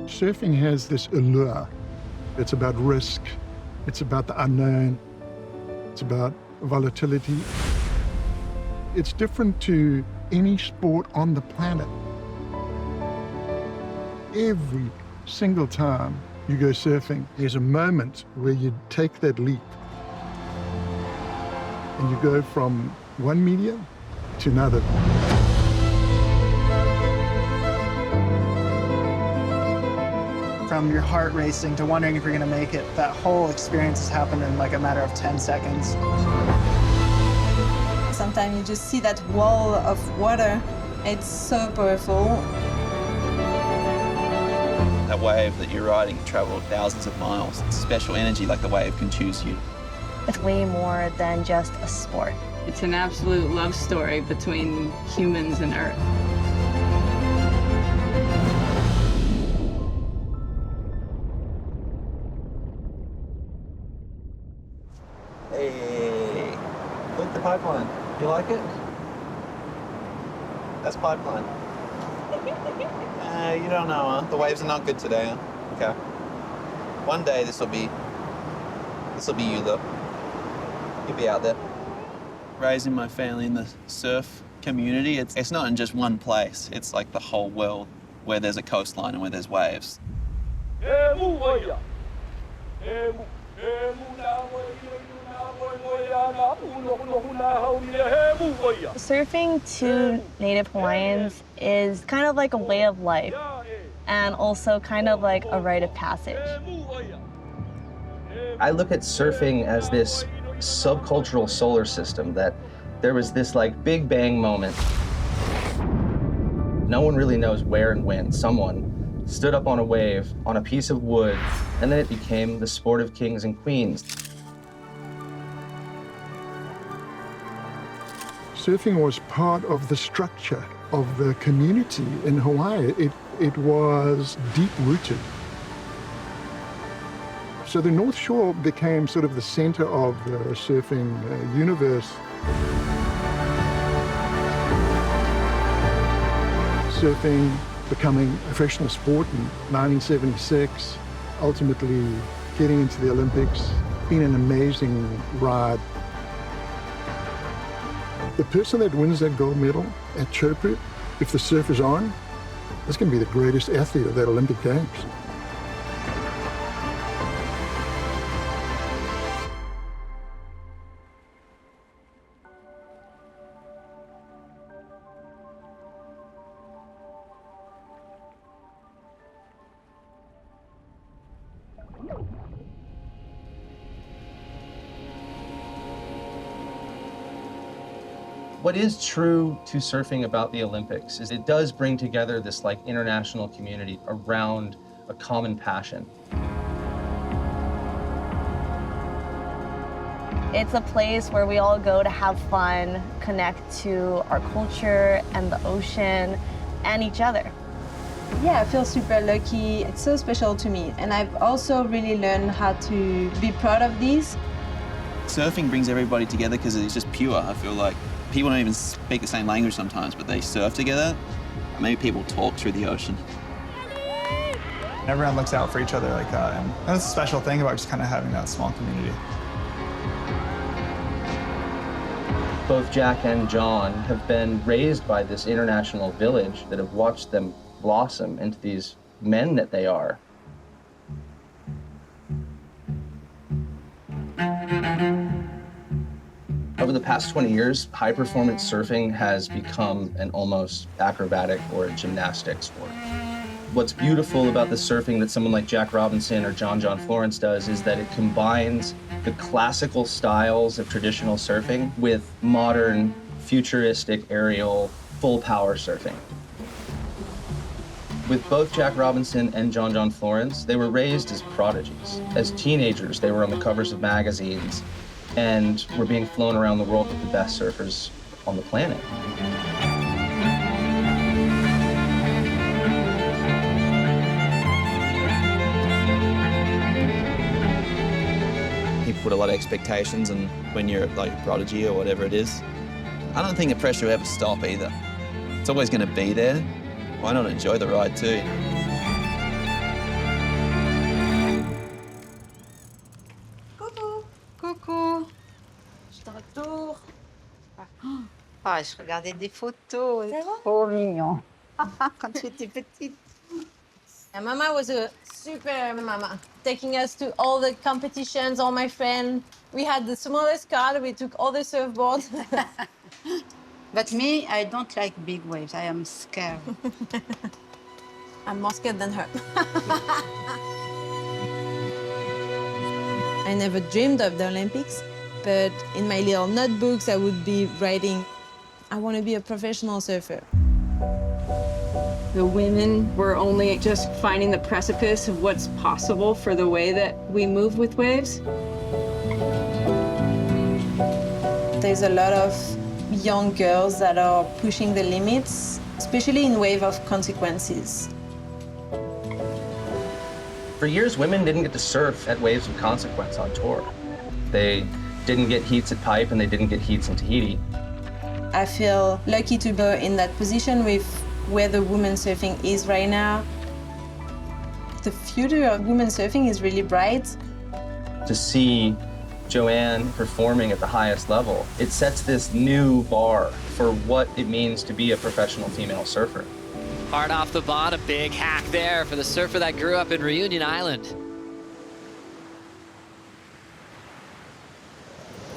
Surfing has this allure. It's about risk. It's about the unknown. It's about volatility. It's different to any sport on the planet. Every single time you go surfing, there's a moment where you take that leap and you go from one medium to another. From your heart racing to wondering if you're going to make it, that whole experience has happened in like a matter of 10 seconds. Sometimes you just see that wall of water. It's so powerful. That wave that you're riding traveled thousands of miles. It's special energy, like the wave can choose you. It's way more than just a sport. It's an absolute love story between humans and Earth. Hey, look at the pipeline. You like it? That's pipeline. You don't know, huh? The waves are not good today, huh? Okay. One day this'll be you, though. You'll be out there. Raising my family in the surf community, it's not in just one place. It's like the whole world where there's a coastline and where there's waves. Surfing to Native Hawaiians is kind of like a way of life and also kind of like a rite of passage. I look at surfing as this subcultural solar system, that there was this like big bang moment. No one really knows where and when. Someone stood up on a wave on a piece of wood, and then it became the sport of kings and queens. Surfing was part of the structure of the community in Hawaii. It was deep-rooted. So the North Shore became sort of the center of the surfing universe. Surfing becoming a professional sport in 1976, ultimately getting into the Olympics, been an amazing ride. The person that wins that gold medal at Chopu, if the surf is on, that's going to be the greatest athlete of that Olympic Games. What is true to surfing about the Olympics is it does bring together this like international community around a common passion. It's a place where we all go to have fun, connect to our culture and the ocean and each other. Yeah, I feel super lucky. It's so special to me. And I've also really learned how to be proud of these. Surfing brings everybody together because it's just pure, I feel like. People don't even speak the same language sometimes, but they surf together. Maybe people talk through the ocean. Everyone looks out for each other like that. And that's a special thing about just kind of having that small community. Both Jack and John have been raised by this international village that have watched them blossom into these men that they are. Over the past 20 years, high-performance surfing has become an almost acrobatic or a gymnastic sport. What's beautiful about the surfing that someone like Jack Robinson or John Florence does is that it combines the classical styles of traditional surfing with modern, futuristic, aerial, full-power surfing. With both Jack Robinson and John Florence, they were raised as prodigies. As teenagers, they were on the covers of magazines and were being flown around the world with the best surfers on the planet. People put a lot of expectations, and when you're like a prodigy or whatever it is, I don't think the pressure will ever stop either. It's always going to be there. Why not enjoy the ride too? Ah, je regardais des photos, trop mignon. Quand tu étais petite. And Mama was a super mama, taking us to all the competitions, all my friends. We had the smallest car, we took all the surfboards. But me, I don't like big waves. I am scared. I'm more scared than her. I never dreamed of the Olympics, but in my little notebooks, I would be writing, I want to be a professional surfer. The women were only just finding the precipice of what's possible for the way that we move with waves. There's a lot of young girls that are pushing the limits, especially in wave of consequences. For years, women didn't get to surf at Waves of Consequence on tour. They didn't get heats at Pipe and they didn't get heats in Tahiti. I feel lucky to be in that position with where the women surfing is right now. The future of women surfing is really bright. To see Joanne performing at the highest level, it sets this new bar for what it means to be a professional female surfer. Hard off the bottom, big hack there for the surfer that grew up in Reunion Island.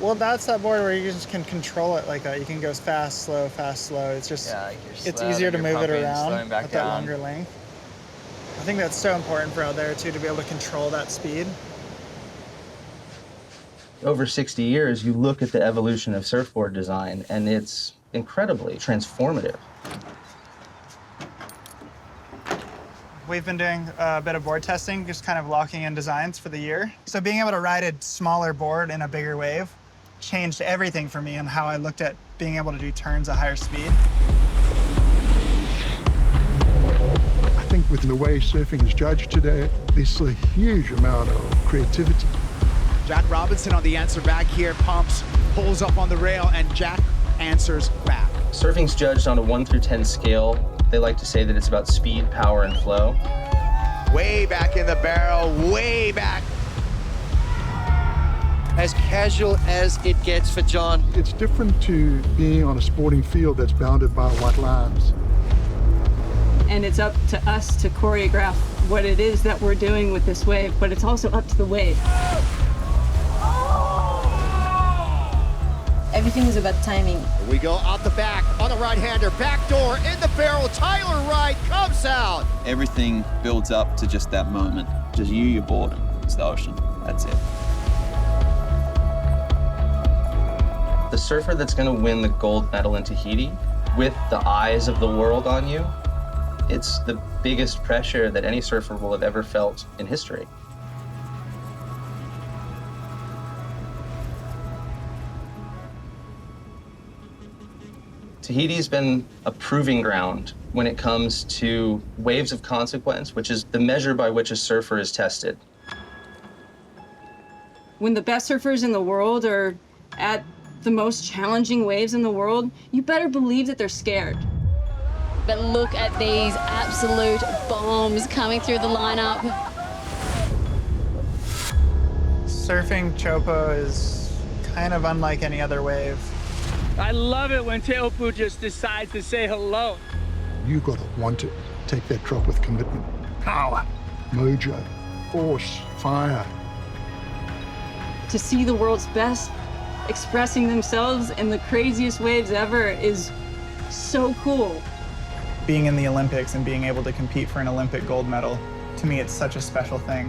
Well, that's that board where you just can control it like that. You can go fast, slow, fast, slow. It's just, it's easier to move it around at that longer length. I think that's so important for out there too, to be able to control that speed. Over 60 years, you look at the evolution of surfboard design, and it's incredibly transformative. We've been doing a bit of board testing, just kind of locking in designs for the year. So being able to ride a smaller board in a bigger wave changed everything for me and how I looked at being able to do turns at higher speed. I think with the way surfing is judged today, there's a huge amount of creativity. Jack Robinson on the answer back here, pumps, pulls up on the rail, and Jack answers back. Surfing's judged on a 1 through 10 scale. They like to say that it's about speed, power, and flow. Way back in the barrel, way back. As casual as it gets for John. It's different to being on a sporting field that's bounded by white lines. And it's up to us to choreograph what it is that we're doing with this wave, but it's also up to the wave. Everything is about timing. We go out the back on the right-hander, back door in the barrel. Tyler Wright comes out. Everything builds up to just that moment. Just you, your board, it's the ocean. That's it. The surfer that's going to win the gold medal in Tahiti, with the eyes of the world on you, it's the biggest pressure that any surfer will have ever felt in history. Tahiti's been a proving ground when it comes to waves of consequence, which is the measure by which a surfer is tested. When the best surfers in the world are at the most challenging waves in the world, you better believe that they're scared. But look at these absolute bombs coming through the lineup. Surfing Chopo is kind of unlike any other wave. I love it when Teopu just decides to say hello. You gotta want it. Take that drop with commitment. Power, mojo, force, fire. To see the world's best expressing themselves in the craziest waves ever is so cool. Being in the Olympics and being able to compete for an Olympic gold medal, to me, it's such a special thing.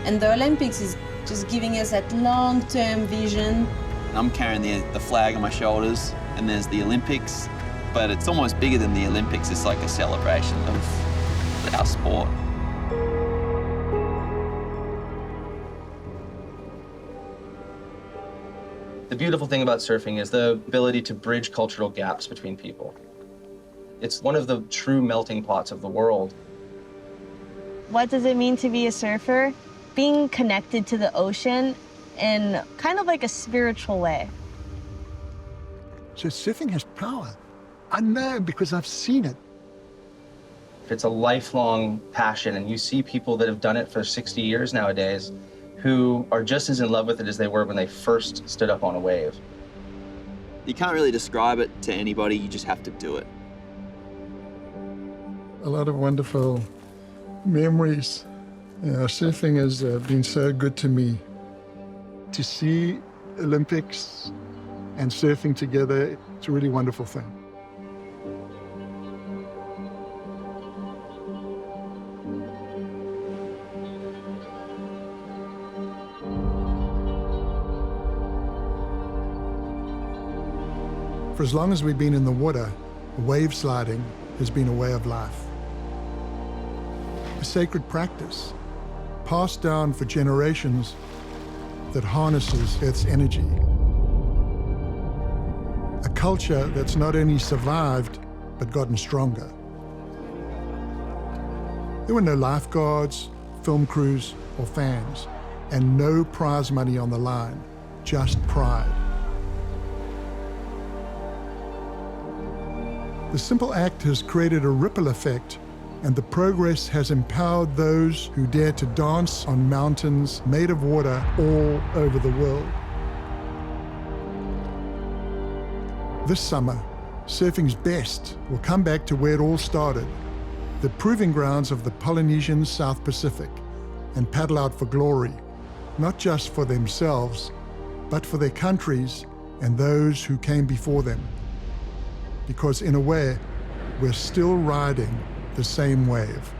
And the Olympics is just giving us that long-term vision. I'm carrying the flag on my shoulders, and there's the Olympics, but it's almost bigger than the Olympics. It's like a celebration of our sport. The beautiful thing about surfing is the ability to bridge cultural gaps between people. It's one of the true melting pots of the world. What does it mean to be a surfer? Being connected to the ocean in kind of like a spiritual way. So surfing has power. I know because I've seen it. It's a lifelong passion, and you see people that have done it for 60 years nowadays who are just as in love with it as they were when they first stood up on a wave. You can't really describe it to anybody, you just have to do it. A lot of wonderful memories. Surfing has been so good to me. To see Olympics and surfing together, it's a really wonderful thing. For as long as we've been in the water, wave sliding has been a way of life. A sacred practice, passed down for generations, that harnesses Earth's energy. A culture that's not only survived, but gotten stronger. There were no lifeguards, film crews, or fans, and no prize money on the line, just pride. The simple act has created a ripple effect, and the progress has empowered those who dare to dance on mountains made of water all over the world. This summer, surfing's best will come back to where it all started, the proving grounds of the Polynesian South Pacific, and paddle out for glory, not just for themselves, but for their countries and those who came before them. Because in a way, we're still riding the same wave.